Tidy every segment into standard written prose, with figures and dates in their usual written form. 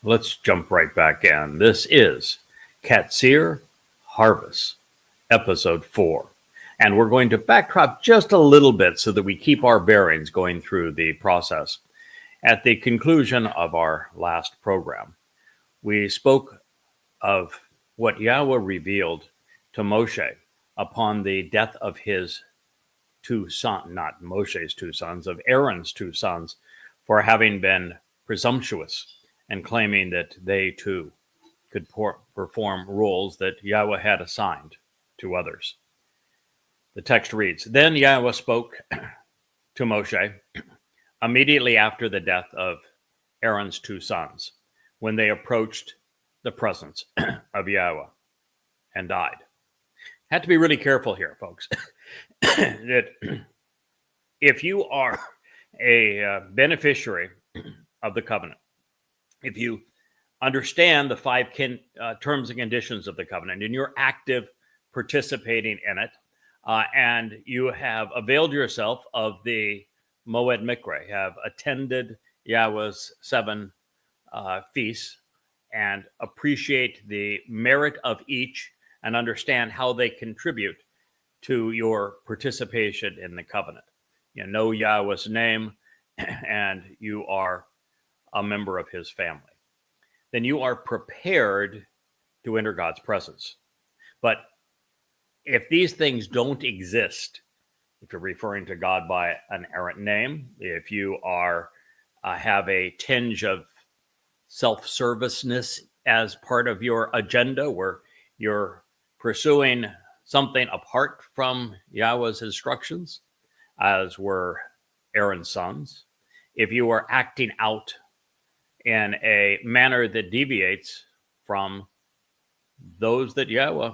Let's jump right back in. This is Qatsyr Harvest, episode 4. And we're going to backdrop just a little bit so that we keep our bearings going through the process. At the conclusion of our last program, we spoke of what Yahweh revealed to Moshe upon the death of his two sons, not Moshe's two sons, of Aaron's two sons, for having been presumptuous and claiming that they too could perform roles that Yahweh had assigned to others. The text reads, "Then Yahweh spoke to Moshe immediately after the death of Aaron's two sons, when they approached the presence of Yahweh and died." Had to be really careful here, folks, that if you are a beneficiary of the covenant, if you understand the five terms and conditions of the covenant, and you're active participating in it, and you have availed yourself of the Moed Mikra, have attended Yahweh's 7 feasts, and appreciate the merit of each, and understand how they contribute to your participation in the covenant. You know Yahweh's name, and you are a member of his family. Then you are prepared to enter God's presence. But if these things don't exist, if you're referring to God by an errant name, if you are have a tinge of self-serviceness as part of your agenda, where you're pursuing something apart from Yahweh's instructions, as were Aaron's sons, if you are acting out in a manner that deviates from those that Yahweh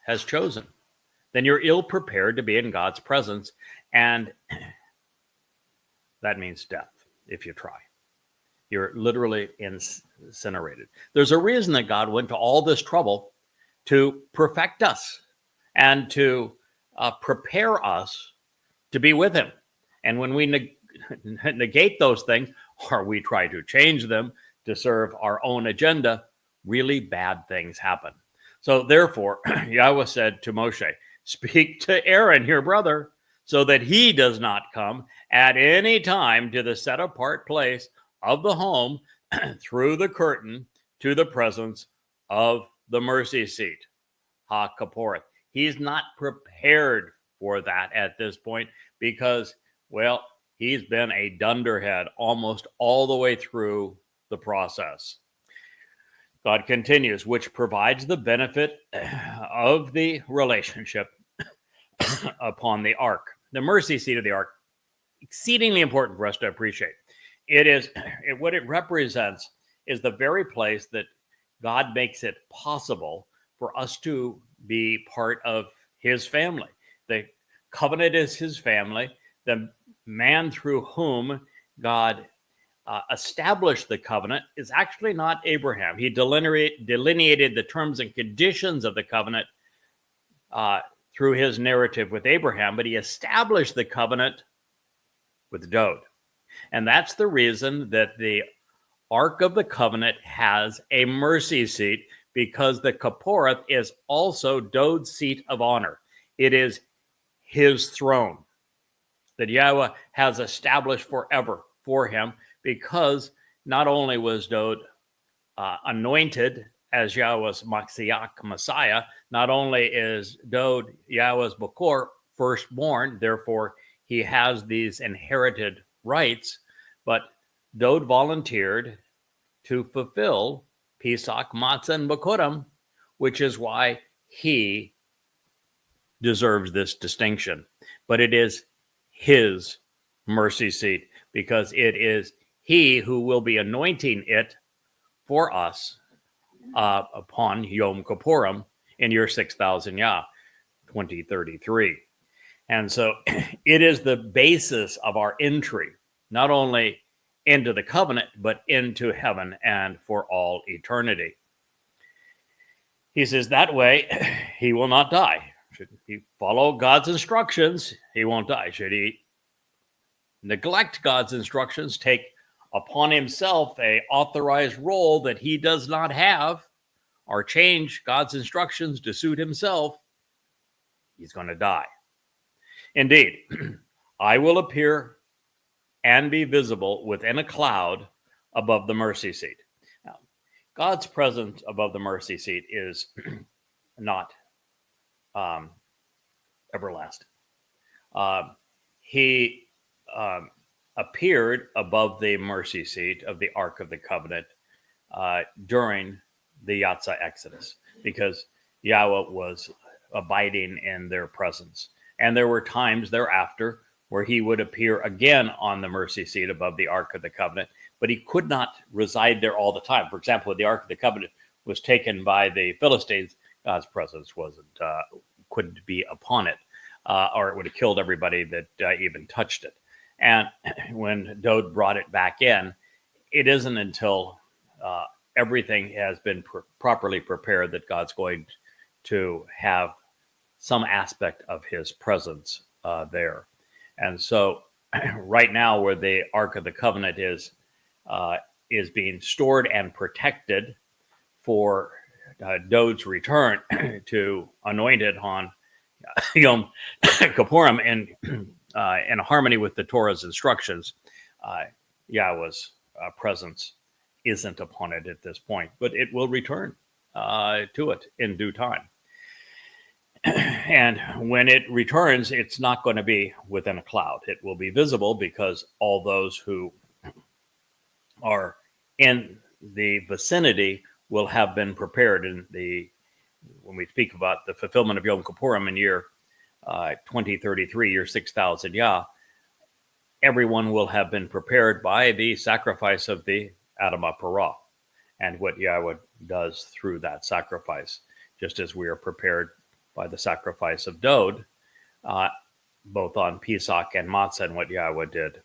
has chosen, then you're ill prepared to be in God's presence, and that means death if you try. You're literally incinerated. There's a reason that God went to all this trouble to perfect us and to prepare us to be with him. And when we negate those things, or we try to change them to serve our own agenda, really bad things happen. So therefore, Yahweh said to Moshe, "Speak to Aaron, your brother, so that he does not come at any time to the set apart place of the home through the curtain to the presence of the mercy seat." Ha-Kaporeth. He's not prepared for that at this point because, well, he's been a dunderhead almost all the way through the process. God continues, which provides the benefit of the relationship upon the ark. The mercy seat of the ark, exceedingly important for us to appreciate. What it represents is the very place that God makes it possible for us to be part of his family. The covenant is his family. The man through whom God established the covenant is actually not Abraham. He delineated the terms and conditions of the covenant through his narrative with Abraham, but he established the covenant with Dod. And that's the reason that the Ark of the Covenant has a mercy seat, because the Kaporeth is also Dod's seat of honor. It is his throne that Yahweh has established forever for him, because not only was Dod anointed as Yahweh's Maxiach Messiah, not only is Dod Yahweh's Bakor, firstborn, therefore he has these inherited rights, but Dod volunteered to fulfill Pesach, Matzah, and Bakurim, which is why he deserves this distinction. But it is his mercy seat, because it is he who will be anointing it for us upon Yom Kippurim in year 6000 Yah, 2033. And so it is the basis of our entry, not only into the covenant, but into heaven and for all eternity. He says that way he will not die. Should he follow God's instructions, he won't die. Should he neglect God's instructions, take upon himself a authorized role that he does not have, or change God's instructions to suit himself, he's going to die. Indeed, I will appear and be visible within a cloud above the mercy seat. Now, God's presence above the mercy seat is not everlasting. He appeared above the mercy seat of the Ark of the Covenant during the Qatsyr Exodus, because Yahweh was abiding in their presence. And there were times thereafter where he would appear again on the mercy seat above the Ark of the Covenant, but he could not reside there all the time. For example, when the Ark of the Covenant was taken by the Philistines, God's presence couldn't be upon it, or it would have killed everybody that even touched it. And when Dowd brought it back in, it isn't until everything has been properly prepared that God's going to have some aspect of his presence there. And so right now, where the Ark of the Covenant is being stored and protected for Dowd's return to anoint it on Yom Kippurim in harmony with the Torah's instructions, Yahweh's presence isn't upon it at this point, but it will return to it in due time. And when it returns, it's not going to be within a cloud. It will be visible because all those who are in the vicinity will have been prepared. When we speak about the fulfillment of Yom Kippurim in year 2033, year 6,000 Yah, everyone will have been prepared by the sacrifice of the Adamah Parah and what Yahweh does through that sacrifice, just as we are prepared by the sacrifice of Dowd, both on Pesach and Matzah, and what Yahweh did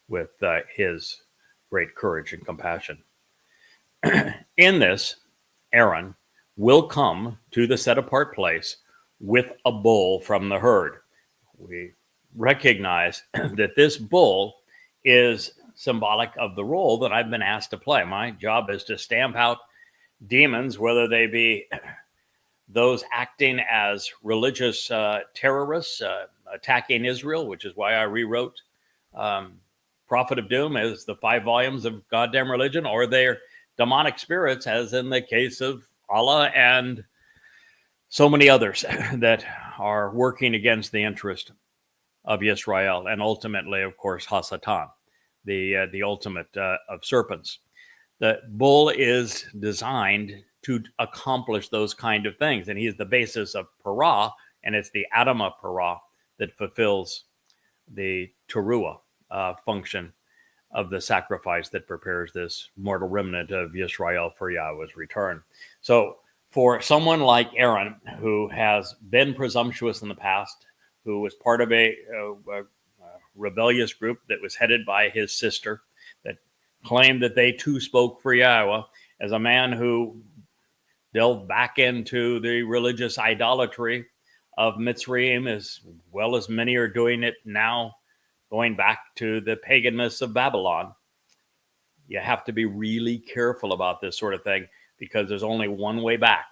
with his great courage and compassion. In this, Aaron will come to the set-apart place with a bull from the herd. We recognize that this bull is symbolic of the role that I've been asked to play. My job is to stamp out demons, whether they be those acting as religious terrorists attacking Israel, which is why I rewrote Prophet of Doom as the 5 volumes of goddamn religion, or they're demonic spirits, as in the case of Allah and so many others that are working against the interest of Israel, and ultimately, of course, Hasatan, the ultimate of serpents. The bull is designed to accomplish those kind of things, and he is the basis of Parah, and it's the Adamah Parah that fulfills the Teruah function of the sacrifice that prepares this mortal remnant of Yisrael for Yahweh's return. So for someone like Aaron, who has been presumptuous in the past, who was part of a rebellious group that was headed by his sister, that claimed that they too spoke for Yahweh, as a man who delved back into the religious idolatry of Mitzrayim, as well as many are doing it now, going back to the paganness of Babylon. You have to be really careful about this sort of thing, because there's only one way back,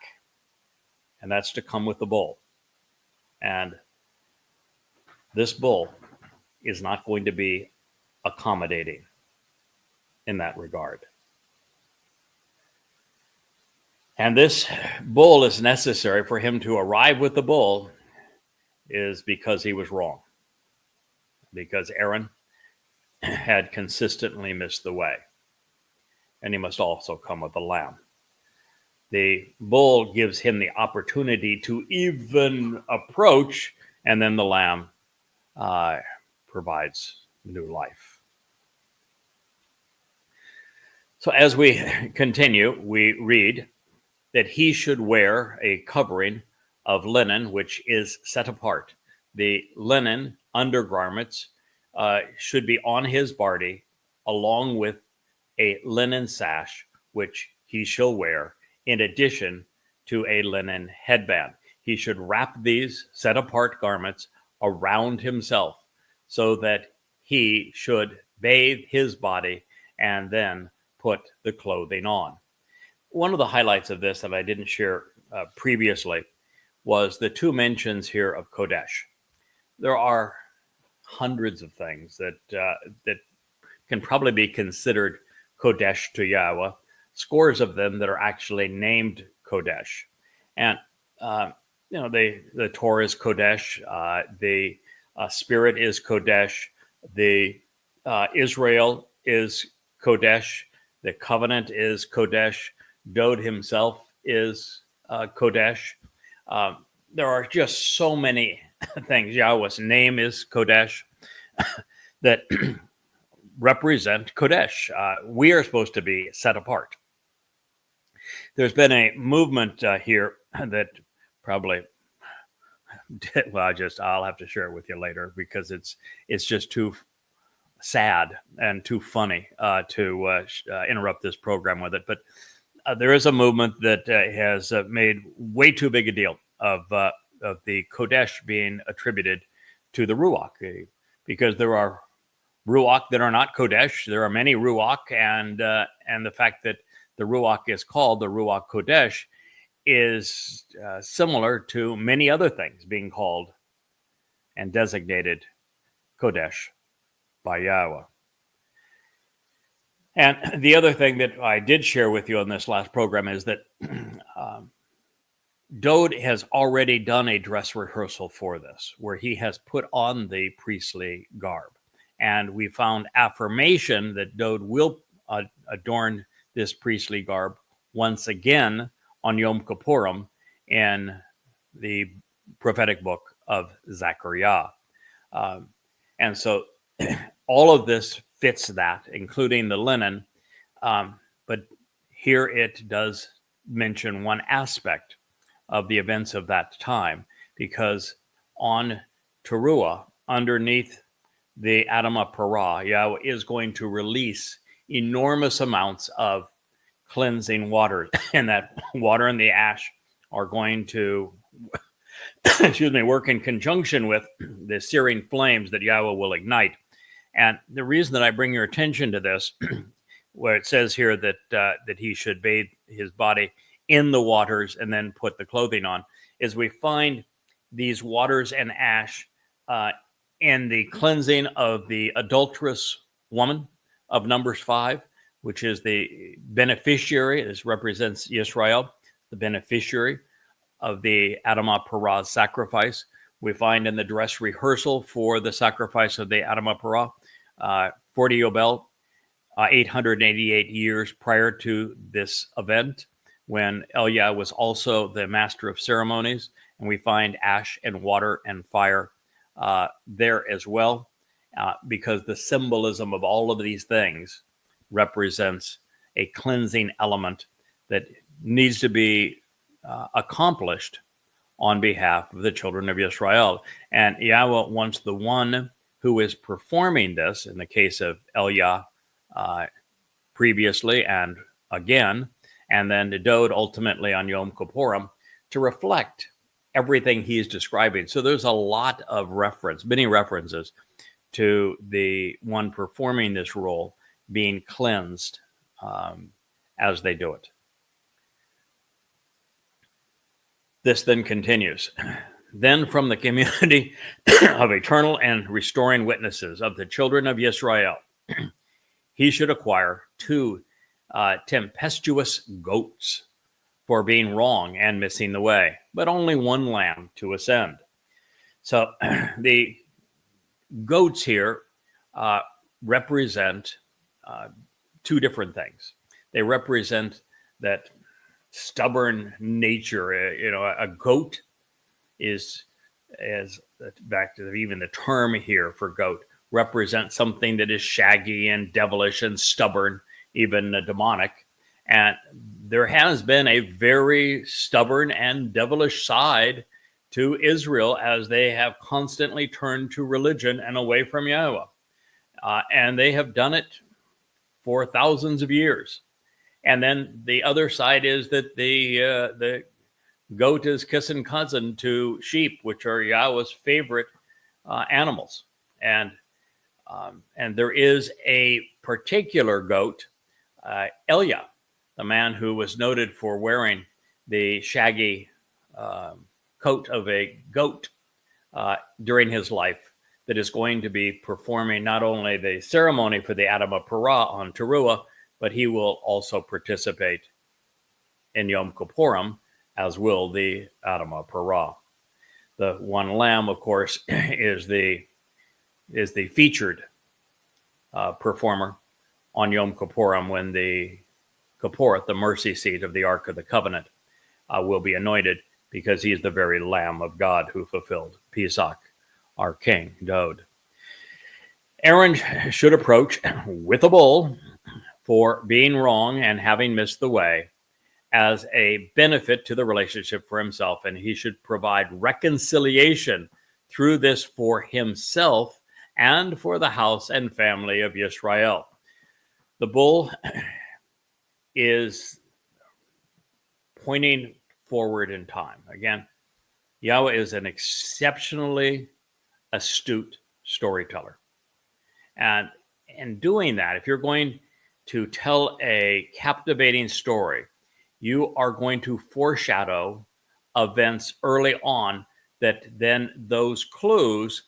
and that's to come with the bull. And this bull is not going to be accommodating in that regard. And this bull is necessary for him to arrive with the bull, is because he was wrong. Because Aaron had consistently missed the way. And he must also come with a lamb. The bull gives him the opportunity to even approach, and then the lamb provides new life. So as we continue, we read that he should wear a covering of linen, which is set apart. The linen undergarments should be on his body, along with a linen sash, which he shall wear, in addition to a linen headband. He should wrap these set apart garments around himself, so that he should bathe his body and then put the clothing on. One of the highlights of this that I didn't share previously was the two mentions here of Kodesh. There are hundreds of things that can probably be considered Kodesh to Yahweh, scores of them that are actually named Kodesh. And, the Torah is Kodesh, the Spirit is Kodesh, the Israel is Kodesh, the covenant is Kodesh, Dod himself is Kodesh. There are just so many things. Yahweh's name is Kodesh that represent Kodesh. We are supposed to be set apart. There's been a movement here that probably, I'll have to share it with you later because it's just too sad and too funny to interrupt this program with it. But there is a movement that has made way too big a deal of the Kodesh being attributed to the Ruach, because there are Ruach that are not Kodesh. There are many Ruach, and the fact that the Ruach is called the Ruach Kodesh is similar to many other things being called and designated Kodesh by Yahweh. And the other thing that I did share with you on this last program is that Dod has already done a dress rehearsal for this, where he has put on the priestly garb. And we found affirmation that Dod will adorn this priestly garb once again on Yom Kippurim in the prophetic book of Zechariah. And so all of this fits that, including the linen. But here it does mention one aspect of the events of that time, because on Teruah, underneath the Adamah Parah, Yahweh is going to release enormous amounts of cleansing water, and that water and the ash are going to work in conjunction with the searing flames that Yahweh will ignite. And the reason that I bring your attention to this, where it says here that he should bathe his body in the waters and then put the clothing on, is we find these waters and ash in the cleansing of the adulterous woman of Numbers 5, which is the beneficiary. This represents Israel, the beneficiary of the Adamah Parah sacrifice. We find in the dress rehearsal for the sacrifice of the Adamah Parah, 40 Yobel, 888 years prior to this event, when Eliah was also the master of ceremonies, and we find ash and water and fire there as well, because the symbolism of all of these things represents a cleansing element that needs to be accomplished on behalf of the children of Israel. And Yahweh wants the one who is performing this, in the case of Eliah previously and again, and then to Dod ultimately on Yom Kippurim, to reflect everything he's describing. So there's a lot of many references to the one performing this role being cleansed as they do it. This then continues. Then from the community of eternal and restoring witnesses of the children of Israel, he should acquire 2 tempestuous goats for being wrong and missing the way, but only 1 lamb to ascend. So the goats here represent 2 different things. They represent that stubborn nature. A goat is back to even the term here for goat, represents something that is shaggy and devilish and stubborn, even demonic. And there has been a very stubborn and devilish side to Israel as they have constantly turned to religion and away from Yahweh. And they have done it for thousands of years. And then the other side is that the goat is kissing cousin to sheep, which are Yahweh's favorite animals. And And there is a particular goat, Elia, the man who was noted for wearing the shaggy coat of a goat during his life, that is going to be performing not only the ceremony for the Adama Parah on Teruah, but he will also participate in Yom Kippurim, as will the Adama Parah. The one lamb, of course, is the featured performer on Yom Kippurim, when the Kipporeth, the mercy seat of the Ark of the Covenant, will be anointed, because he's the very Lamb of God who fulfilled Pesach, our king, Dod. Aaron should approach with a bull for being wrong and having missed the way as a benefit to the relationship for himself, and he should provide reconciliation through this for himself and for the house and family of Yisrael. The bull is pointing forward in time. Again, Yahweh is an exceptionally astute storyteller. And in doing that, if you're going to tell a captivating story, you are going to foreshadow events early on that then those clues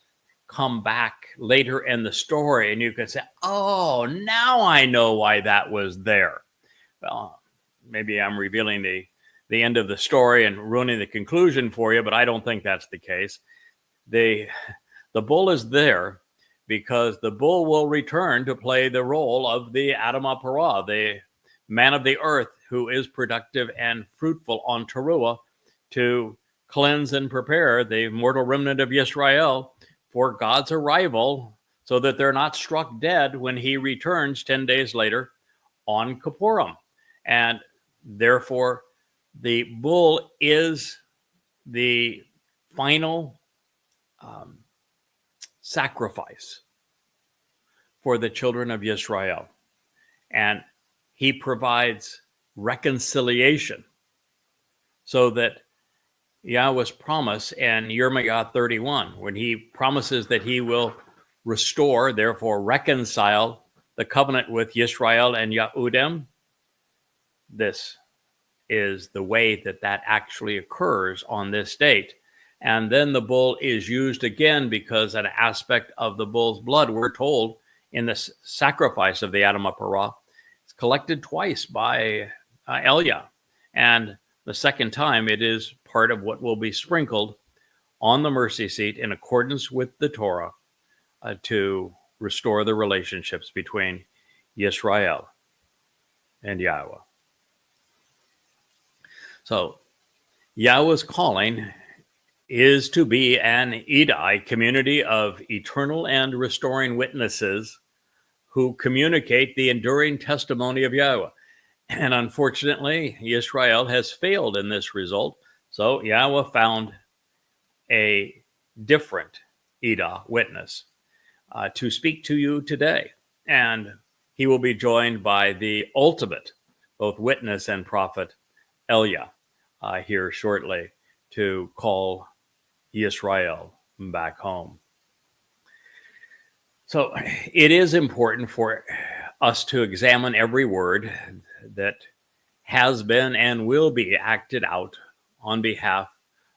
come back later in the story, and you can say, oh, now I know why that was there. Well, maybe I'm revealing the end of the story and ruining the conclusion for you, but I don't think that's the case. The bull is there because the bull will return to play the role of the Adama Parah, the man of the earth who is productive and fruitful on Teruah, to cleanse and prepare the mortal remnant of Yisrael for God's arrival, so that they're not struck dead when he returns 10 days later on Kippurim. And therefore, the bull is the final sacrifice for the children of Yisrael. And he provides reconciliation, so that Yahweh's promise in Yirmiyah 31, when he promises that he will restore, therefore reconcile the covenant with Yisrael and Yehudim, this is the way that actually occurs on this date. And then the bull is used again, because an aspect of the bull's blood, we're told, in the sacrifice of the Adama Parah, it's collected twice by Elia. And the second time, it is part of what will be sprinkled on the mercy seat in accordance with the Torah to restore the relationships between Yisrael and Yahweh. So Yahweh's calling is to be an Edai, community of eternal and restoring witnesses who communicate the enduring testimony of Yahweh. And unfortunately, Yisrael has failed in this result. So Yahweh found a different Edah witness to speak to you today. And he will be joined by the ultimate, both witness and prophet, Elia, here shortly, to call Yisrael back home. So it is important for us to examine every word that has been and will be acted out on behalf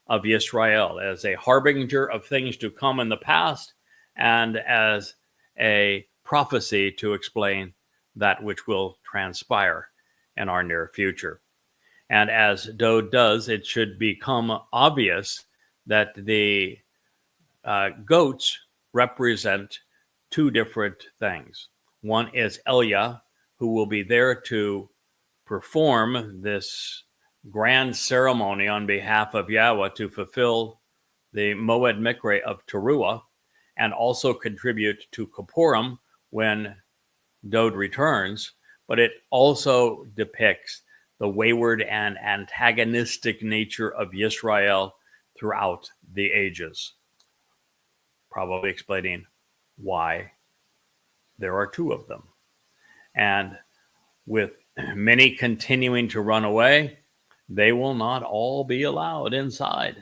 of Yisrael as a harbinger of things to come in the past, and as a prophecy to explain that which will transpire in our near future. And as Dod does, it should become obvious that the goats represent two different things. One is Elia, who will be there to perform this grand ceremony on behalf of Yahweh to fulfill the Moed Mikre of Teruah, and also contribute to Kippurim when Dod returns. But it also depicts the wayward and antagonistic nature of Yisrael throughout the ages, probably explaining why there are two of them. And with many continuing to run away, they will not all be allowed inside.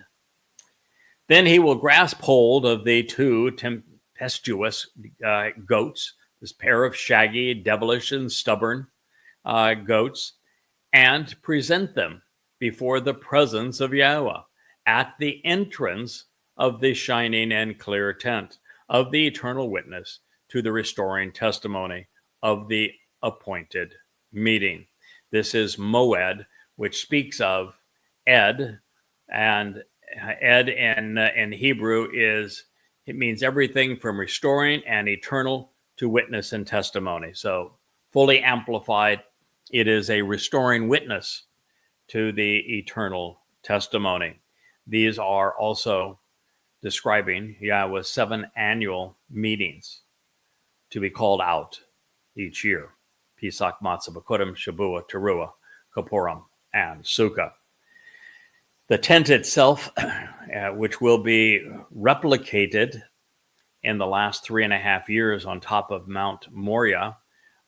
Then he will grasp hold of the two tempestuous goats, this pair of shaggy, devilish, and stubborn goats, and present them before the presence of Yahweh at the entrance of the shining and clear tent of the eternal witness to the restoring testimony of the appointed meeting. This is Moed, which speaks of Ed, and Ed in Hebrew it means everything from restoring and eternal to witness and testimony. So fully amplified, it is a restoring witness to the eternal testimony. These are also describing Yahweh's 7 annual meetings to be called out each year: Pesach, Matzah, Bekurim, Shavua, Teruah, Kippurim, and Sukkah. The tent itself, which will be replicated in the last 3.5 years on top of Mount Moriah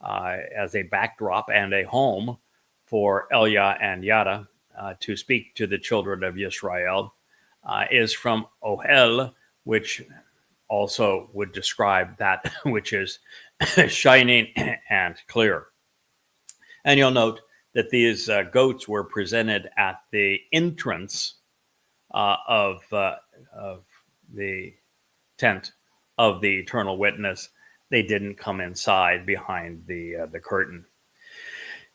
as a backdrop and a home for Elia and Yada to speak to the children of Israel, is from Ohel, which also would describe that which is shining and clear. And you'll note that these goats were presented at the entrance of the tent of the eternal witness. They didn't come inside behind the curtain.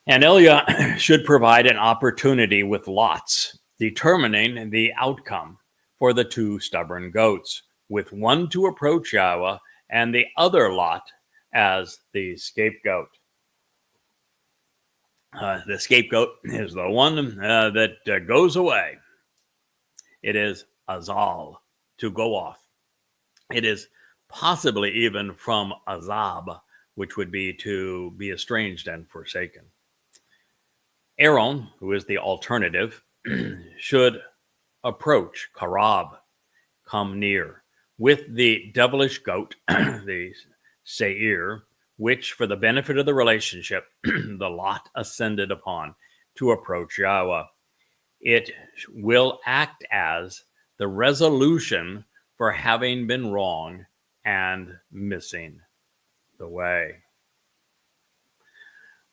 And Elia should provide an opportunity with lots, determining the outcome for the 2 stubborn goats, with one to approach Yahweh and the other lot as the scapegoat. The scapegoat is the one that goes away. It is Azal, to go off. It is possibly even from Azab, which would be to be estranged and forsaken. Aaron, who is the alternative, should approach, Karab, come near, with the devilish goat, the Seir, which, for the benefit of the relationship, the lot ascended upon to approach Yahweh. It will act as the resolution for having been wrong and missing the way.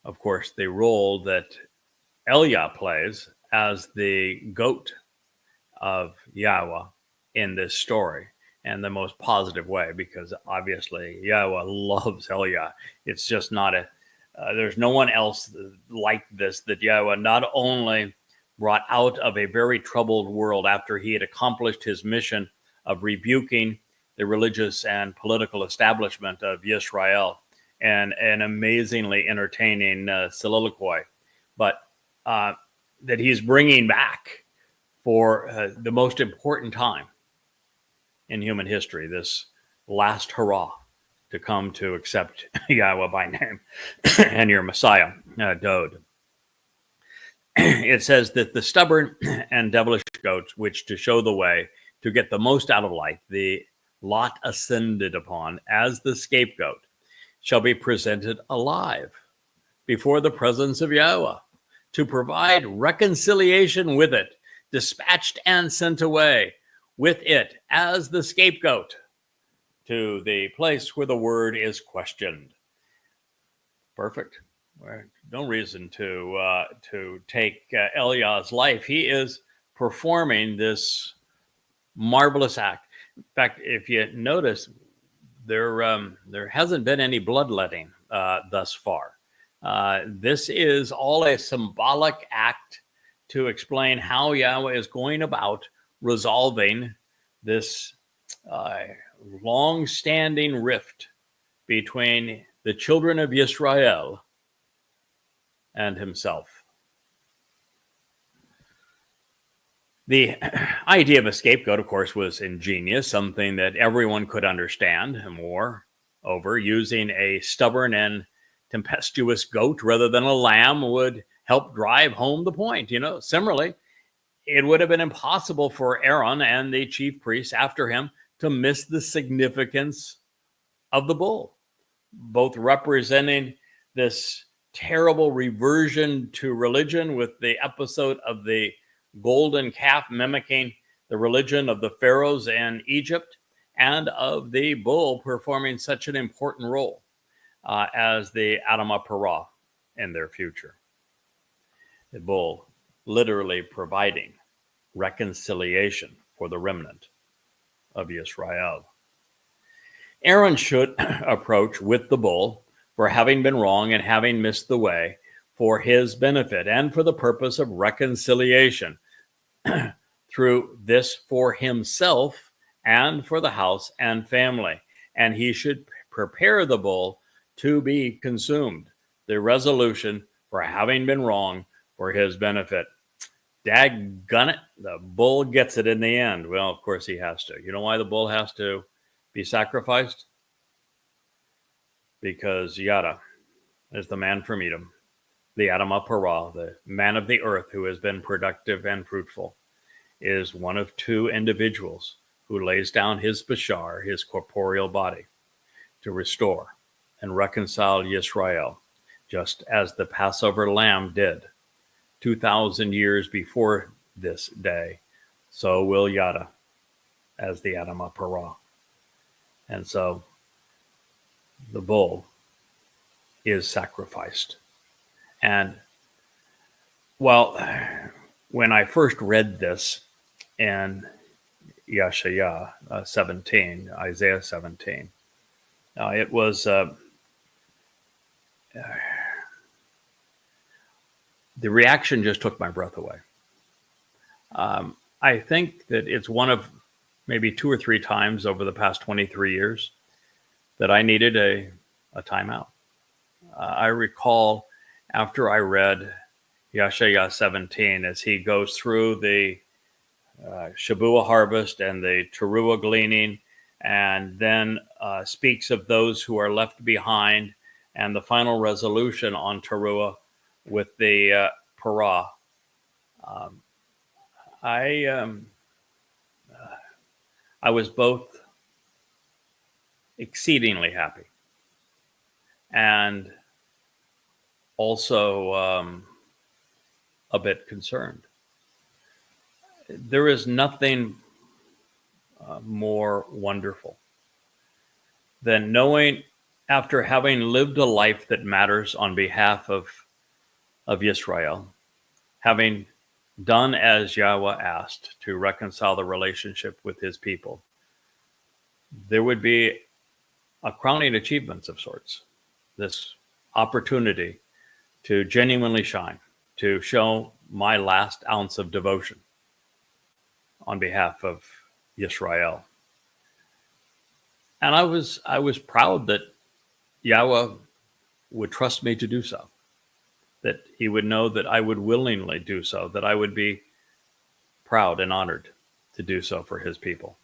Of course, the role that Elia plays as the goat of Yahweh in this story, and the most positive way, because obviously Yahweh loves Elia. It's just not there's no one else like this, that Yahweh not only brought out of a very troubled world after he had accomplished his mission of rebuking the religious and political establishment of Israel, and an amazingly entertaining soliloquy, but that he's bringing back for the most important time in human history, this last hurrah to come to accept Yahweh by name and your Messiah, Dode. It says that the stubborn and devilish goats, which to show the way to get the most out of life, the lot ascended upon as the scapegoat, shall be presented alive before the presence of Yahweh to provide reconciliation with it, dispatched and sent away with it as the scapegoat to the place where the word is questioned. Perfect. No reason to take Eliah's life. He is performing this marvelous act. In fact, if you notice, there hasn't been any bloodletting thus far. This is all a symbolic act to explain how Yahweh is going about resolving this long-standing rift between the children of Israel and himself. The idea of a scapegoat, of course, was ingenious, something that everyone could understand, and moreover, using a stubborn and tempestuous goat rather than a lamb would help drive home the point. Similarly, it would have been impossible for Aaron and the chief priests after him to miss the significance of the bull, both representing this terrible reversion to religion with the episode of the golden calf mimicking the religion of the pharaohs in Egypt, and of the bull performing such an important role as the Adamah Parah in their future. The bull literally providing reconciliation for the remnant of Israel. Aaron should approach with the bull for having been wrong and having missed the way for his benefit and for the purpose of reconciliation through this for himself and for the house and family. And he should prepare the bull to be consumed, the resolution for having been wrong for his benefit. Daggone it, the bull gets it in the end. Well, of course he has to. You know why the bull has to be sacrificed? Because Yada is the man from Edom, the Adamah Parah, the man of the earth who has been productive and fruitful, is one of two individuals who lays down his bashar, his corporeal body, to restore and reconcile Yisrael, just as the Passover lamb did 2,000 years before this day. So will Yada as the Adamah Parah. And so the bull is sacrificed. And well, when I first read this in Yeshaya 17, Isaiah 17, it was the reaction just took my breath away. I think that it's one of maybe 2 or 3 times over the past 23 years that I needed a timeout. I recall after I read Yeshaya 17, as he goes through the Shabua harvest and the Teruah gleaning, and then speaks of those who are left behind, and the final resolution on Teruah with the Parah. I was both exceedingly happy and also a bit concerned. There is nothing more wonderful than knowing, after having lived a life that matters on behalf of Israel, having done as Yahweh asked to reconcile the relationship with his people, there would be a crowning achievement of sorts, this opportunity to genuinely shine, to show my last ounce of devotion on behalf of Israel. And I was proud that Yahweh would trust me to do so, that he would know that I would willingly do so, that I would be proud and honored to do so for his people.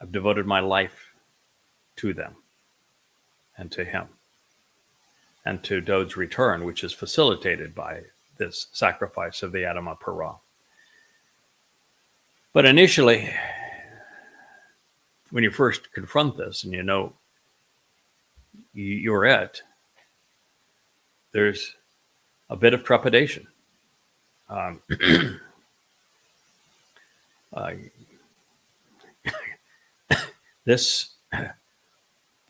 I've devoted my life to them and to him and to Dod's return, which is facilitated by this sacrifice of the Adamah Parah. But initially, when you first confront this and you know you're it, there's a bit of trepidation. This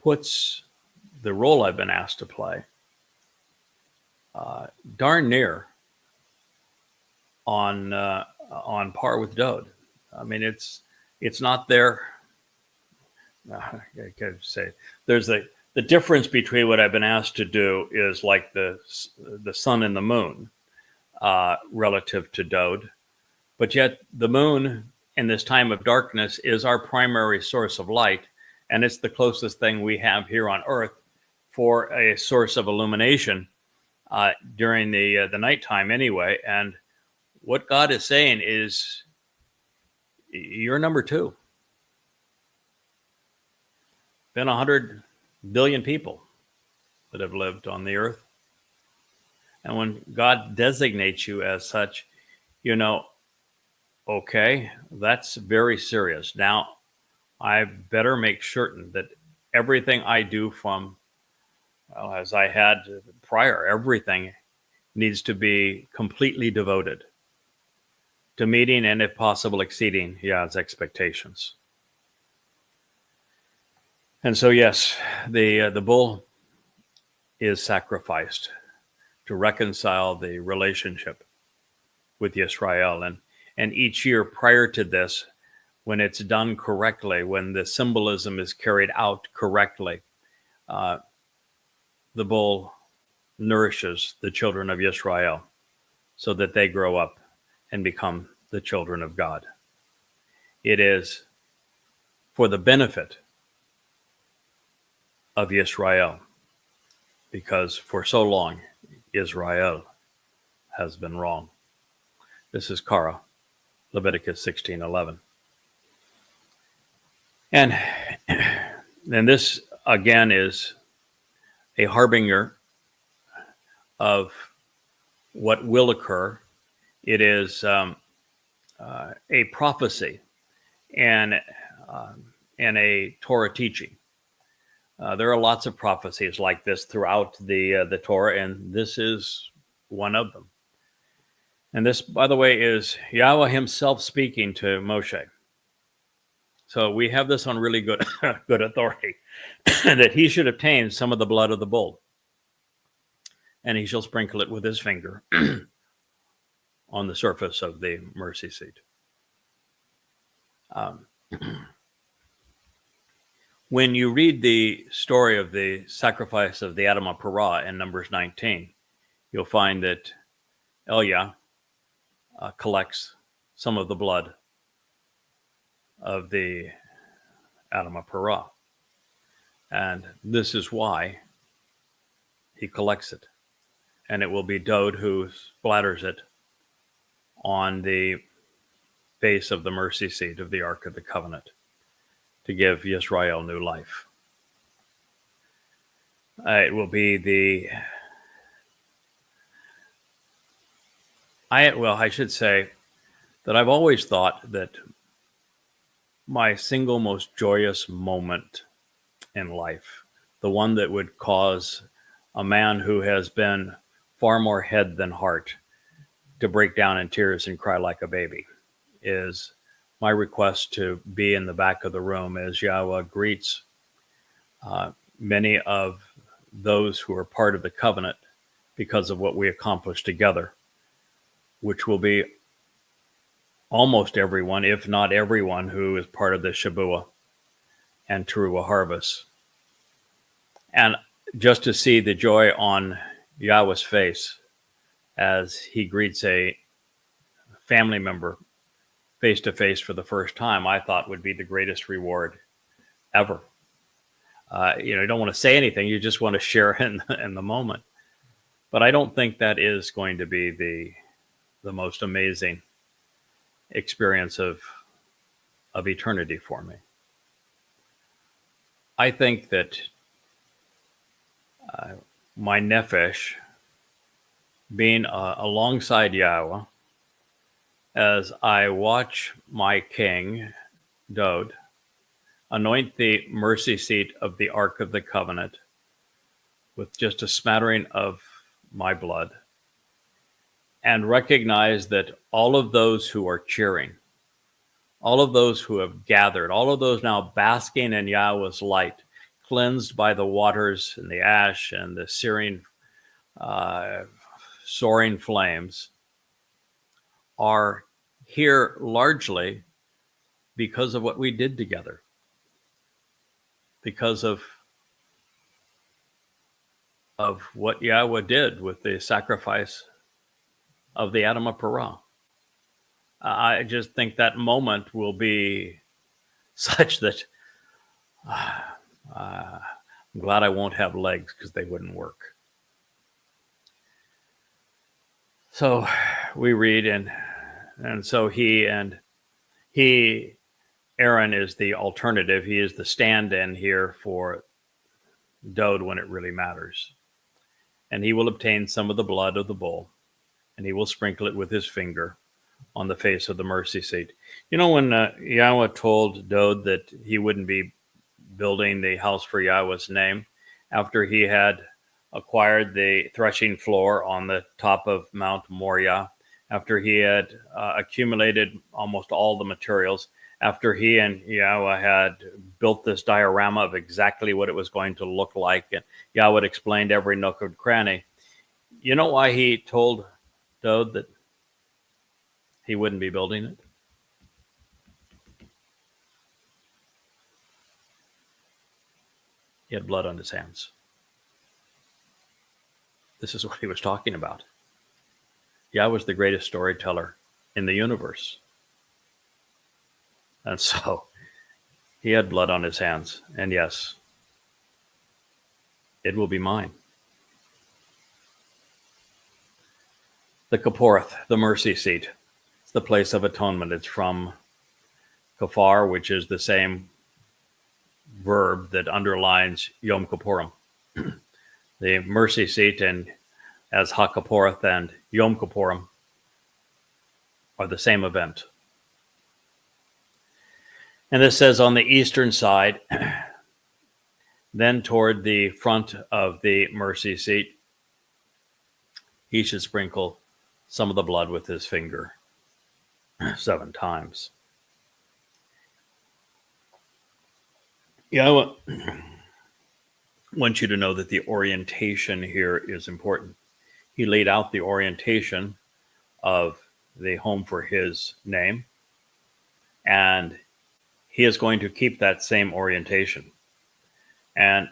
puts the role I've been asked to play darn near on par with Dode. I mean, it's not there. I can say there's the difference between what I've been asked to do is like the sun and the moon relative to Dode, but yet the moon in this time of darkness is our primary source of light, and it's the closest thing we have here on Earth for a source of illumination during the nighttime anyway. And what God is saying is, you're number 2. Been 100 billion people that have lived on the earth. And when God designates you as such, you know, okay, that's very serious. Now, I better make certain that everything I do from, well, as I had prior, everything needs to be completely devoted to meeting and, if possible, exceeding Yah's expectations. And so, yes, the bull is sacrificed to reconcile the relationship with Israel. And each year prior to this, when it's done correctly, when the symbolism is carried out correctly, the bull nourishes the children of Israel so that they grow up and become the children of God. It is for the benefit of Israel, because for so long Israel has been wrong. This is Kara, Leviticus 16:11. And this again is a harbinger of what will occur. It is a prophecy and a Torah teaching. There are lots of prophecies like this throughout the Torah, and this is one of them. And this, by the way, is Yahweh himself speaking to Moshe. So we have this on really good authority, that he should obtain some of the blood of the bull, and he shall sprinkle it with his finger on the surface of the mercy seat. When you read the story of the sacrifice of the Adamah Parah in Numbers 19, you'll find that Eliah collects some of the blood of the Adamah Parah. And this is why he collects it. And it will be Dode who splatters it on the base of the mercy seat of the Ark of the Covenant to give Yisrael new life. It will be I should say that I've always thought that my single most joyous moment in life, the one that would cause a man who has been far more head than heart to break down in tears and cry like a baby, is my request to be in the back of the room as Yahweh greets many of those who are part of the covenant because of what we accomplished together, which will be almost everyone, if not everyone, who is part of the Shabuah and Teruah harvest. And just to see the joy on Yahweh's face as he greets a family member face to face for the first time, I thought would be the greatest reward ever. You don't want to say anything, you just want to share in the moment. But I don't think that is going to be the most amazing experience of eternity for me. I think that my nefesh being alongside Yahweh as I watch my king, Dode, anoint the mercy seat of the Ark of the Covenant with just a smattering of my blood, and recognize that all of those who are cheering, all of those who have gathered, all of those now basking in Yahweh's light, cleansed by the waters and the ash and the searing, soaring flames, are here largely because of what we did together, because of what Yahweh did with the sacrifice of the Adamah Parah. I just think that moment will be such that I'm glad I won't have legs, because they wouldn't work. So we read, and so Aaron is the alternative. He is the stand-in here for Dode when it really matters. And he will obtain some of the blood of the bull, and he will sprinkle it with his finger on the face of the mercy seat. When Yahweh told Dode that he wouldn't be building the house for Yahweh's name, after he had acquired the threshing floor on the top of Mount Moriah, after he had accumulated almost all the materials, after he and Yahweh had built this diorama of exactly what it was going to look like, and Yahweh explained every nook and cranny. You know why he told Dode that he wouldn't be building it? He had blood on his hands. This is what he was talking about. Yahweh was the greatest storyteller in the universe. And so he had blood on his hands. And yes, it will be mine. The Kapporeth, the mercy seat, it's the place of atonement. It's from Kafar, which is the same verb that underlines Yom Kippurim. The mercy seat, and as HaKapporeth and Yom Kippurim are the same event. And this says on the eastern side, then toward the front of the mercy seat, he should sprinkle some of the blood with his finger 7 times. Yeah, I want you to know that the orientation here is important. He laid out the orientation of the home for his name, and he is going to keep that same orientation. And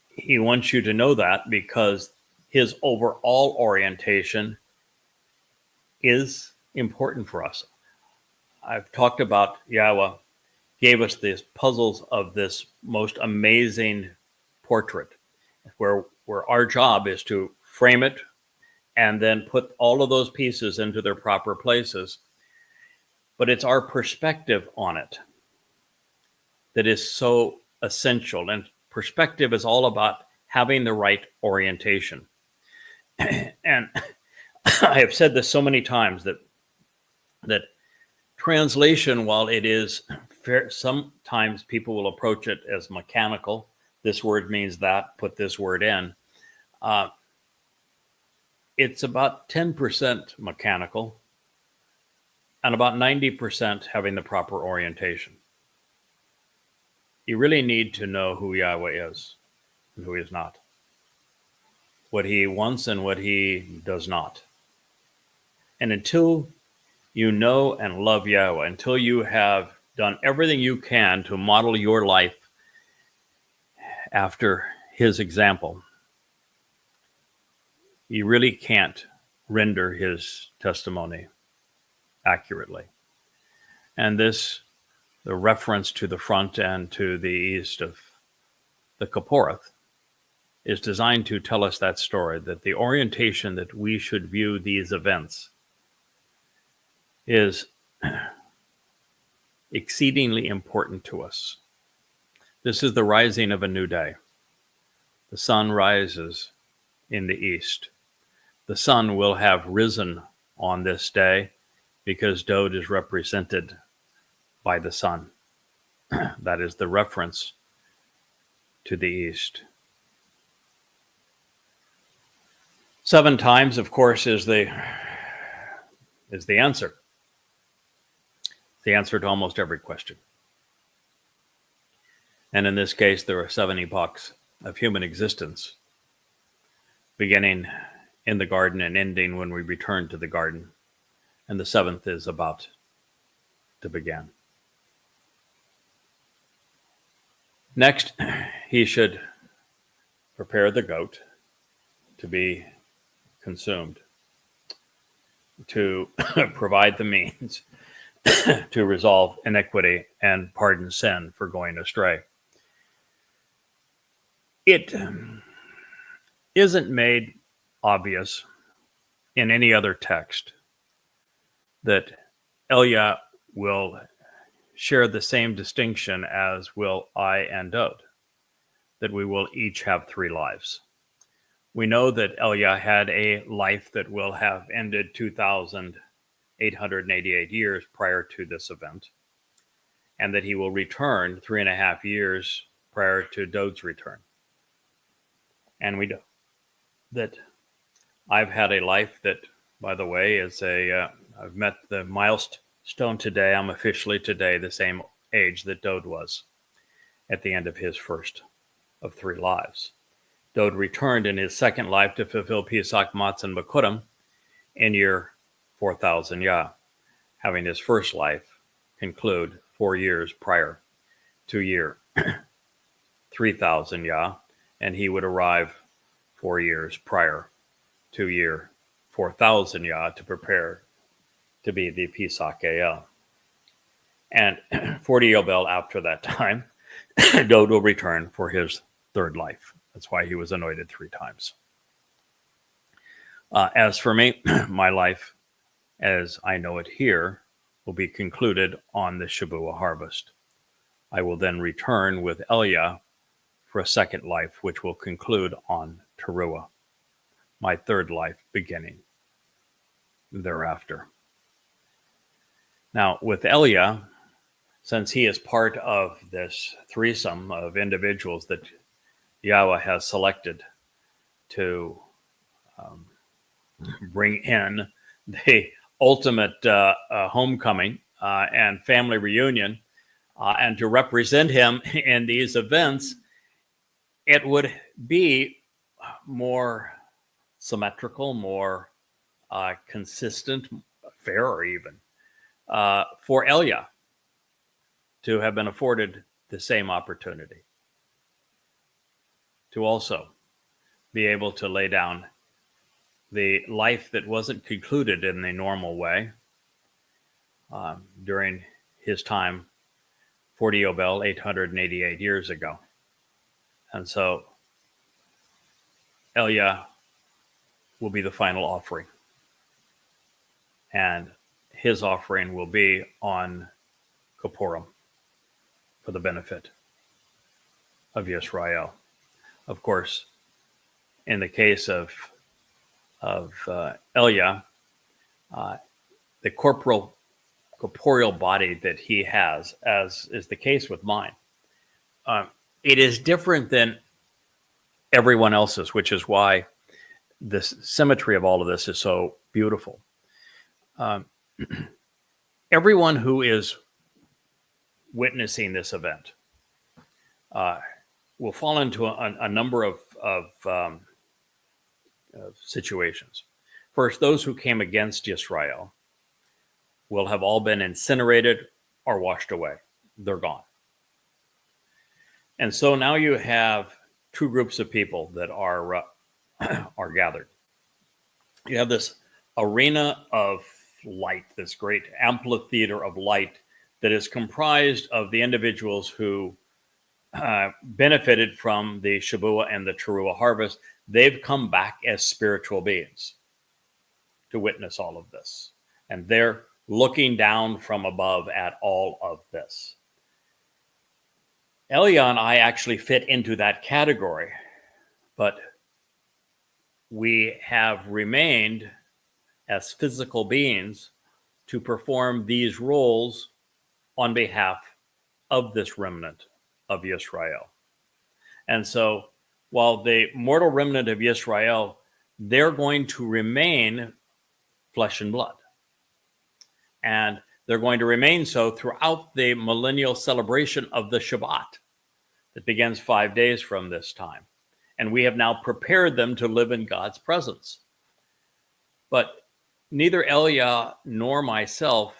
he wants you to know that because his overall orientation is important for us. I've talked about Yahweh gave us these puzzles of this most amazing portrait where our job is to frame it and then put all of those pieces into their proper places. But it's our perspective on it that is so essential. And perspective is all about having the right orientation. And I have said this so many times that translation, while it is fair, sometimes people will approach it as mechanical. This word means that, put this word in. It's about 10% mechanical and about 90% having the proper orientation. You really need to know who Yahweh is and who he is not, what he wants and what he does not. And until you know and love Yahweh, until you have done everything you can to model your life after his example, you really can't render his testimony accurately. And this, the reference to the front and to the east of the Kapporeth, is designed to tell us that story, that the orientation that we should view these events is exceedingly important to us. This is the rising of a new day. The sun rises in the east. The sun will have risen on this day because Dode is represented by the sun. That is the reference to the east. 7 times, of course, is the answer. The answer to almost every question. And in this case, there are 7 epochs of human existence, beginning in the garden and ending when we return to the garden. And the 7th is about to begin. Next, he should prepare the goat to be consumed, to provide the means to resolve iniquity and pardon sin for going astray. It isn't made obvious in any other text that Elia will share the same distinction as will I and Dode, that we will each have 3 lives. We know that Elia had a life that will have ended 2,888 years prior to this event, and that he will return 3.5 years prior to Dode's return. And we know that I've had a life that, by the way, is I've met the stone today, I'm officially today the same age that Dode was at the end of his first of 3 lives. Dode returned in his second life to fulfill Pisak Matzan Bakurim in year 4000 Yah, having his first life conclude 4 years prior to year 3000 Yah, and he would arrive 4 years prior to year 4000 Yah to prepare to be the Pisak El. And 40 Yobel after that time, Dode will return for his third life. That's why he was anointed 3 times. As for me, my life, as I know it here, will be concluded on the Shavua harvest. I will then return with Elia for a second life, which will conclude on Teruah, my third life beginning thereafter. Now, with Elia, since he is part of this threesome of individuals that Yahweh has selected to bring in the ultimate homecoming and family reunion, and to represent him in these events, it would be more symmetrical, more consistent, fairer even, for Elia to have been afforded the same opportunity to also be able to lay down the life that wasn't concluded in the normal way during his time, 40 Yobel, 888 years ago. And so Elia will be the final offering. And his offering will be on Kippurim for the benefit of Yisrael. Of course, in the case of Elia, the corporeal body that he has, as is the case with mine, it is different than everyone else's, which is why the symmetry of all of this is so beautiful. Everyone who is witnessing this event will fall into a number of situations. First, those who came against Yisrael will have all been incinerated or washed away. They're gone. And so now you have 2 groups of people that are gathered. You have this arena of light, this great amphitheater of light that is comprised of the individuals who benefited from the Shavua and the Teruah harvest. They've come back as spiritual beings to witness all of this. And they're looking down from above at all of this. Elia and I actually fit into that category, but we have remained as physical beings to perform these roles on behalf of this remnant of Yisrael. And so while the mortal remnant of Yisrael, they're going to remain flesh and blood. And they're going to remain so throughout the millennial celebration of the Shabbat that begins 5 days from this time. And we have now prepared them to live in God's presence. But neither Elia nor myself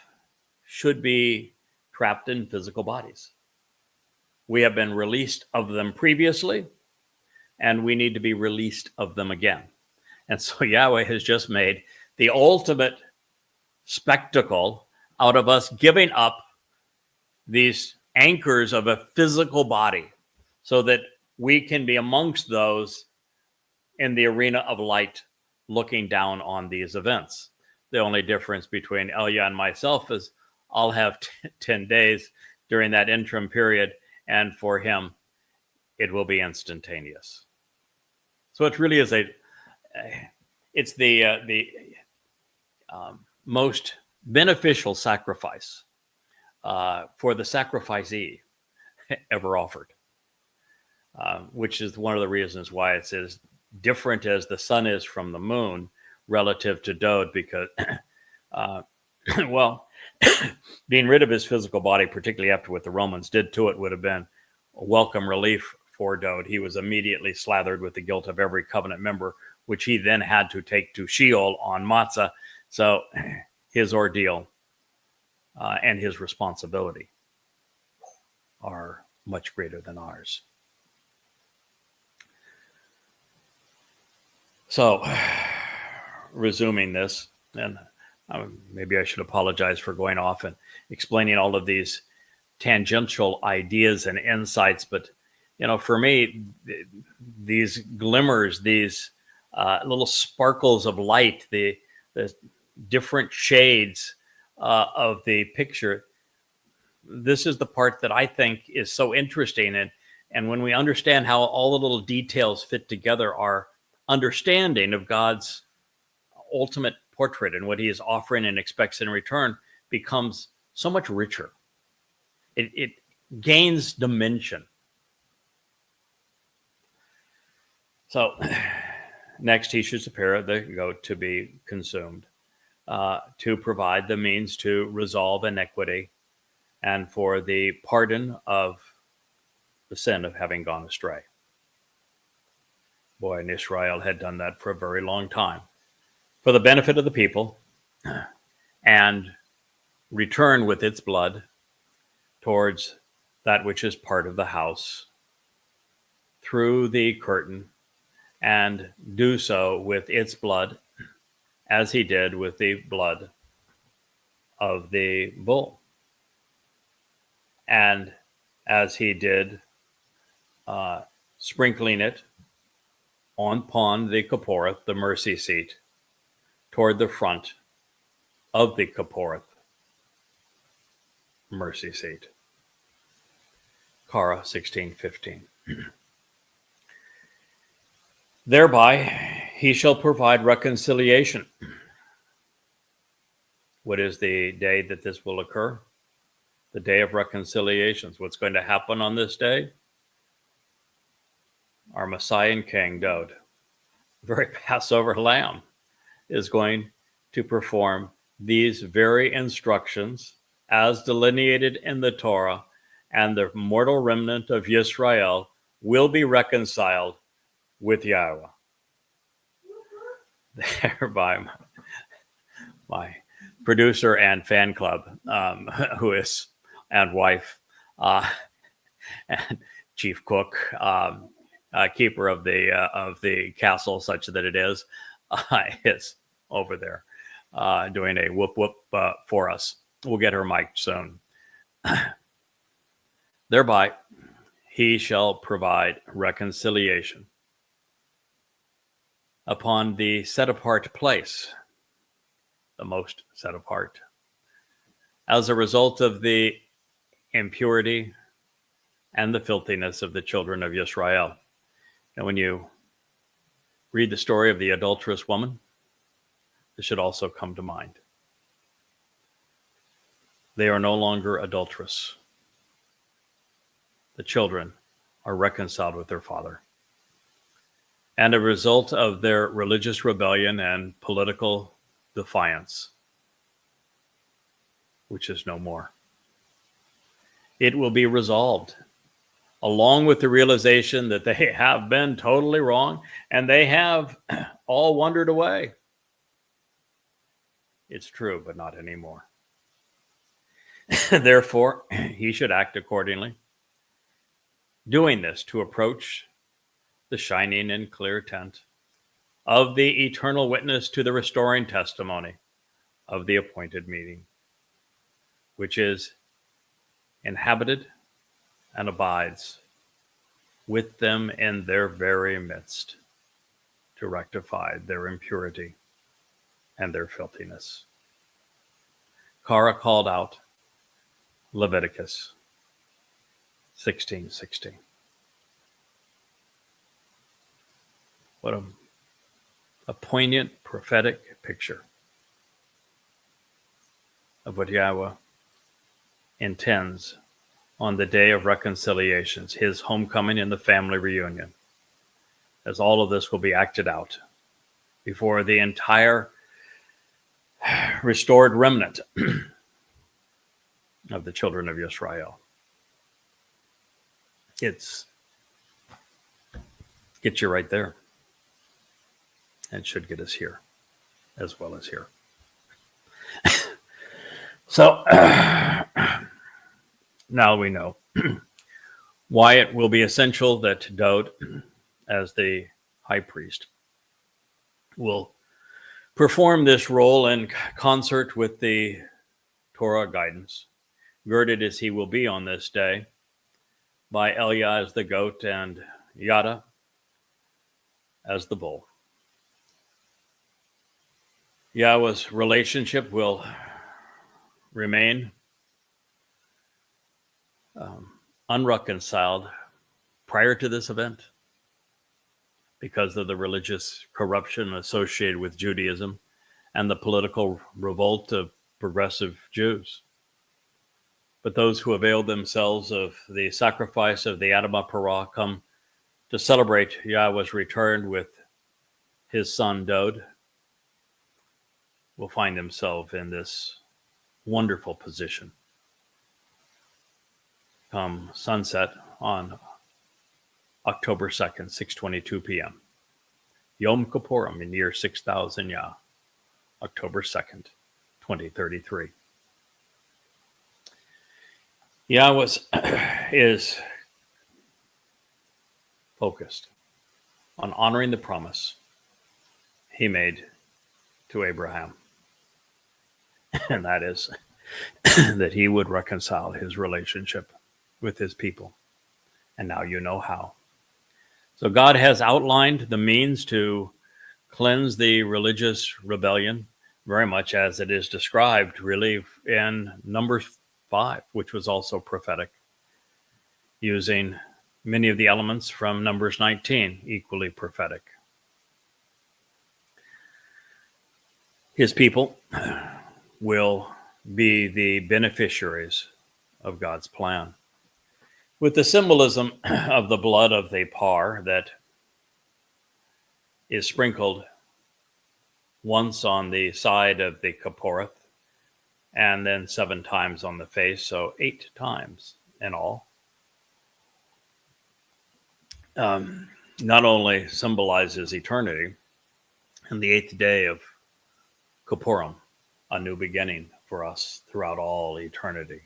should be trapped in physical bodies. We have been released of them previously, and we need to be released of them again. And so Yahweh has just made the ultimate spectacle out of us giving up these anchors of a physical body so that we can be amongst those in the arena of light looking down on these events. The only difference between Elia and myself is I'll have 10 days during that interim period, and for him, it will be instantaneous. So it really is it's the most beneficial sacrifice for the sacrificee ever offered, which is one of the reasons why it's as different as the sun is from the moon relative to Dode, because, well, Being rid of his physical body, particularly after what the Romans did to it, would have been a welcome relief for Dowd. He was immediately slathered with the guilt of every covenant member, which he then had to take to Sheol on Matzah. So his ordeal and his responsibility are much greater than ours. So, resuming this, and maybe I should apologize for going off and explaining all of these tangential ideas and insights, but for me, these glimmers, these little sparkles of light, the different shades of the picture, this is the part that I think is so interesting. And when we understand how all the little details fit together, our understanding of God's ultimate portrait and what he is offering and expects in return becomes so much richer. It gains dimension. So next he should prepare the goat to be consumed, to provide the means to resolve iniquity and for the pardon of the sin of having gone astray. Boy, and Israel had done that for a very long time, for the benefit of the people, and return with its blood towards that which is part of the house through the curtain, and do so with its blood as he did with the blood of the bull, and as he did sprinkling it upon the Kaporeth, the mercy seat, toward the front of the Kaporeth mercy seat. Kara 16:15. Thereby he shall provide reconciliation. What is the day that this will occur? The day of reconciliations. What's going to happen on this day? Our Messiah and King, Dowd, the very Passover lamb, is going to perform these very instructions as delineated in the Torah, and the mortal remnant of Yisrael will be reconciled with Yahweh. Thereby, my producer and fan club, and wife, and chief cook, keeper of the castle, such that it is over there doing a whoop whoop for us. We'll get her mic soon. Thereby, he shall provide reconciliation upon the set apart place, the most set apart, as a result of the impurity and the filthiness of the children of Israel. And when you read the story of the adulterous woman, this should also come to mind. They are no longer adulterous. The children are reconciled with their father. And a result of their religious rebellion and political defiance, which is no more, it will be resolved, along with the realization that they have been totally wrong and they have all wandered away. It's true, but not anymore. Therefore, he should act accordingly, doing this to approach the shining and clear tent of the eternal witness to the restoring testimony of the appointed meeting, which is inhabited and abides with them in their very midst, to rectify their impurity and their filthiness. Kara called out Leviticus 16:16. What a poignant prophetic picture of what Yahweh intends on the day of reconciliations, his homecoming and the family reunion, as all of this will be acted out before the entire restored remnant of the children of Israel. It's gets you right there. And should get us here as well as here. So now we know why it will be essential that Dowd, as the high priest, will perform this role in concert with the Torah guidance, girded as he will be on this day by Eliah as the goat and Yada as the bull. Yahweh's relationship will remain unreconciled prior to this event because of the religious corruption associated with Judaism and the political revolt of progressive Jews. But those who availed themselves of the sacrifice of the Adamah Parah come to celebrate Yahweh's return with his son Dowd will find themselves in this wonderful position come sunset on October 2nd, 6:22 p.m. Yom Kippurim in year 6000 Yah, October 2nd, 2033. Yahweh is focused on honoring the promise he made to Abraham. And that is that he would reconcile his relationship with his people. And now you know how. So God has outlined the means to cleanse the religious rebellion, very much as it is described really in Numbers 5, which was also prophetic, using many of the elements from Numbers 19, equally prophetic. His people will be the beneficiaries of God's plan. With the symbolism of the blood of the par that is sprinkled once on the side of the Kipporeth and then 7 times on the face, so 8 times in all. Not only symbolizes eternity and the 8th day of Kippurim, a new beginning for us throughout all eternity.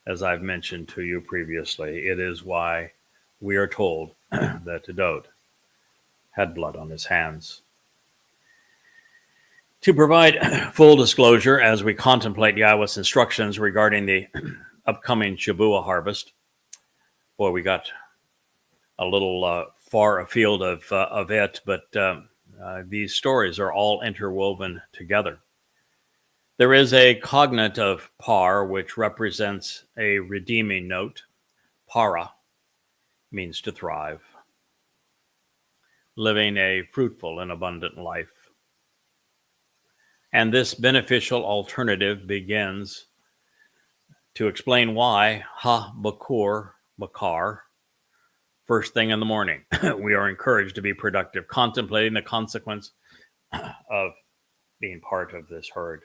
As I've mentioned to you previously, it is why we are told that Dowd had blood on his hands. To provide full disclosure as we contemplate Yahweh's instructions regarding the upcoming Shavuot harvest, boy, we got a little far afield of it, but these stories are all interwoven together. There is a cognate of par, which represents a redeeming note. Para means to thrive, living a fruitful and abundant life. And this beneficial alternative begins to explain why ha-bakur, bakar, first thing in the morning, we are encouraged to be productive, contemplating the consequence of being part of this herd.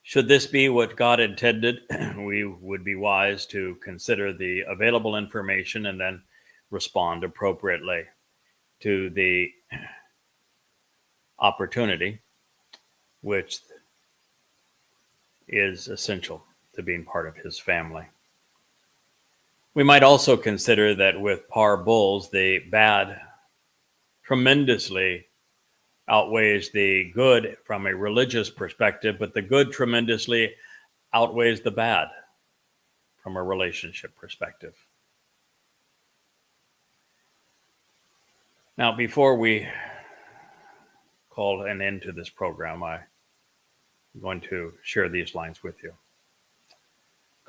Should this be what God intended, we would be wise to consider the available information and then respond appropriately to the opportunity, which is essential to being part of his family. We might also consider that with par bulls, the bad tremendously outweighs the good from a religious perspective, but the good tremendously outweighs the bad from a relationship perspective. Now, before we call an end to this program, I'm going to share these lines with you.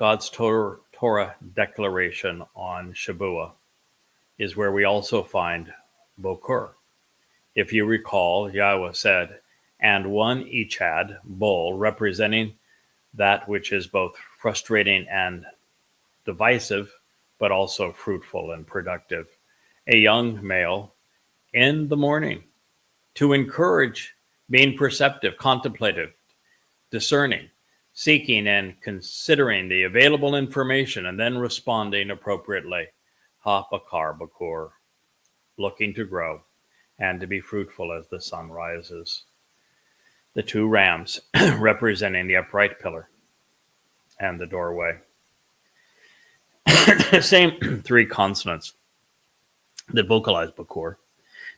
God's Torah declaration on Shavuot is where we also find Bokur. If you recall, Yahweh said, and one echad, bull, representing that which is both frustrating and divisive, but also fruitful and productive. A young male in the morning to encourage being perceptive, contemplative, discerning, seeking and considering the available information and then responding appropriately. Ha bakar bakur, looking to grow and to be fruitful as the sun rises. The two rams representing the upright pillar and the doorway. The same three consonants that vocalize bakur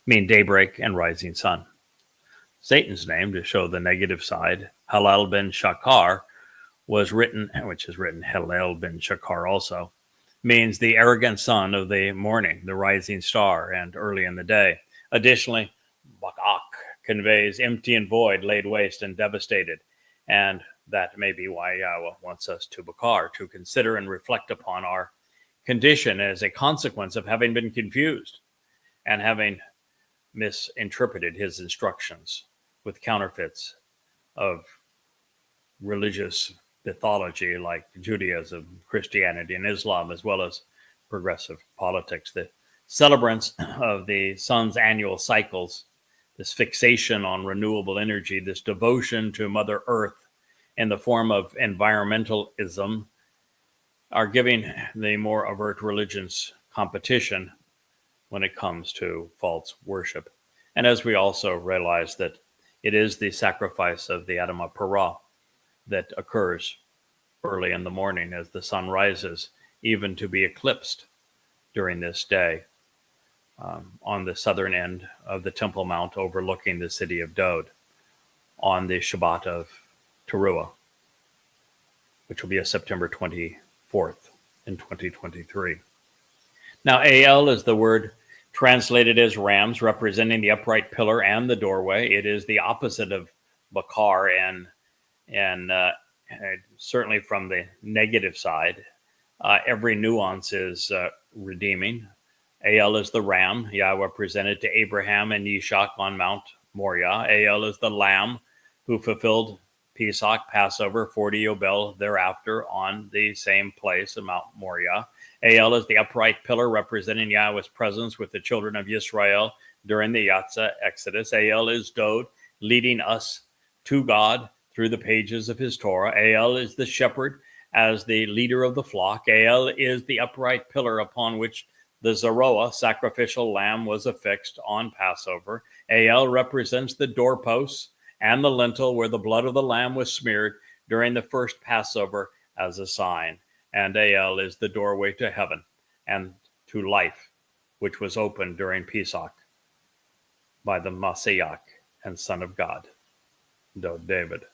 mean daybreak and rising sun. Satan's name, to show the negative side, Halal bin Shakar, was written, which is written Halal bin Shakar also, means the arrogant son of the morning, the rising star, and early in the day. Additionally, Bakak conveys empty and void, laid waste and devastated. And that may be why Yahweh wants us to Bakar, to consider and reflect upon our condition as a consequence of having been confused and having misinterpreted his instructions with counterfeits of religious mythology like Judaism, Christianity, and Islam, as well as progressive politics. The celebrants of the sun's annual cycles, this fixation on renewable energy, this devotion to Mother Earth in the form of environmentalism, are giving the more overt religions competition when it comes to false worship. And as we also realize that it is the sacrifice of the Adamah Parah that occurs early in the morning as the sun rises, even to be eclipsed during this day on the southern end of the Temple Mount overlooking the city of Dode on the Shabbat of Teruah, which will be a September 24th in 2023. Now, El is the word translated as rams, representing the upright pillar and the doorway. It is the opposite of Bakar, and certainly from the negative side, every nuance is redeeming. El is the ram Yahweh presented to Abraham and Yishak on Mount Moriah. El is the lamb who fulfilled Pesach, Passover, 40 Yobel thereafter on the same place in Mount Moriah. El is the upright pillar representing Yahweh's presence with the children of Israel during the Yatzah Exodus. El is Dode, leading us to God through the pages of his Torah. El is the shepherd as the leader of the flock. El is the upright pillar upon which the Zeroah, sacrificial lamb, was affixed on Passover. El represents the doorposts and the lintel where the blood of the lamb was smeared during the first Passover as a sign. And El is the doorway to heaven and to life, which was opened during Pesach by the Messiah and Son of God, David.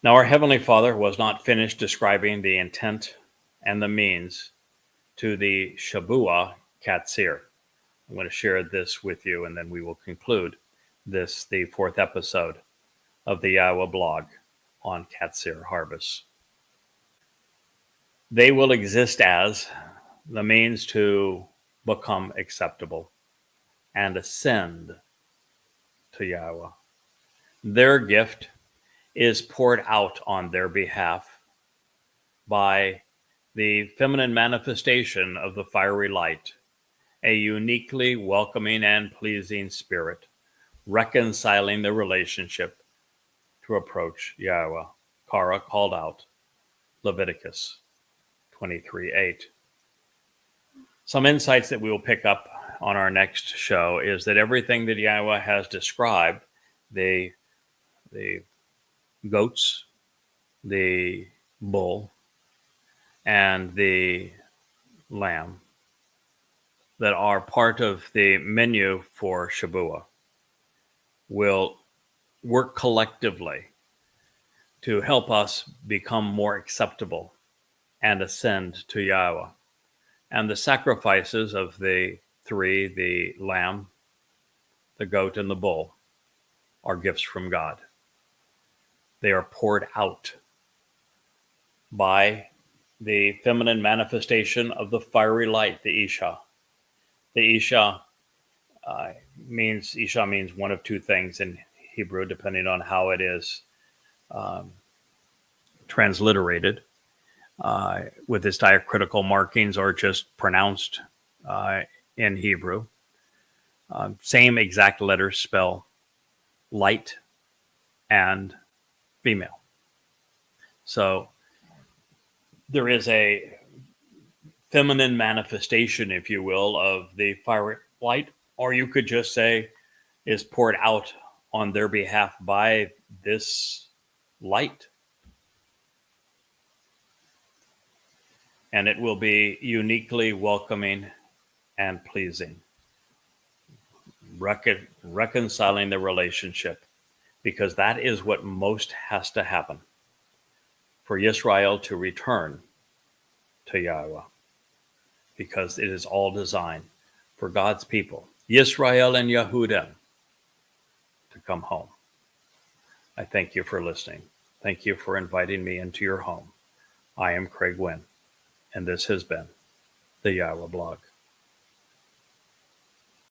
Now, our Heavenly Father was not finished describing the intent and the means to the Shabua Qatsyr. I'm going to share this with you, and then we will conclude this, the fourth episode of the Yahweh blog on Qatsyr harvest. They will exist as the means to become acceptable and ascend to Yahweh. Their gift is poured out on their behalf by the feminine manifestation of the fiery light, a uniquely welcoming and pleasing spirit, reconciling the relationship to approach Yahweh. Kara called out, Leviticus 23:8. Some insights that we will pick up on our next show is that everything that Yahweh has described, the goats, the bull, and the lamb, that are part of the menu for Shabua, will work collectively to help us become more acceptable and ascend to Yahweh. And the sacrifices of the three, the lamb, the goat, and the bull, are gifts from God. They are poured out by the feminine manifestation of the fiery light, the Isha. The Isha means one of two things in Hebrew, depending on how it is transliterated, with its diacritical markings or just pronounced in Hebrew. Same exact letters spell light and female. So there is a feminine manifestation, if you will, of the fiery light, or you could just say is poured out on their behalf by this light. And it will be uniquely welcoming and pleasing, reconciling the relationship, because that is what most has to happen for Israel to return to Yahweh, because it is all designed for God's people, Yisrael and Yehuda, to come home. I thank you for listening. Thank you for inviting me into your home. I am Craig Wynn, and this has been the Yahweh Blog.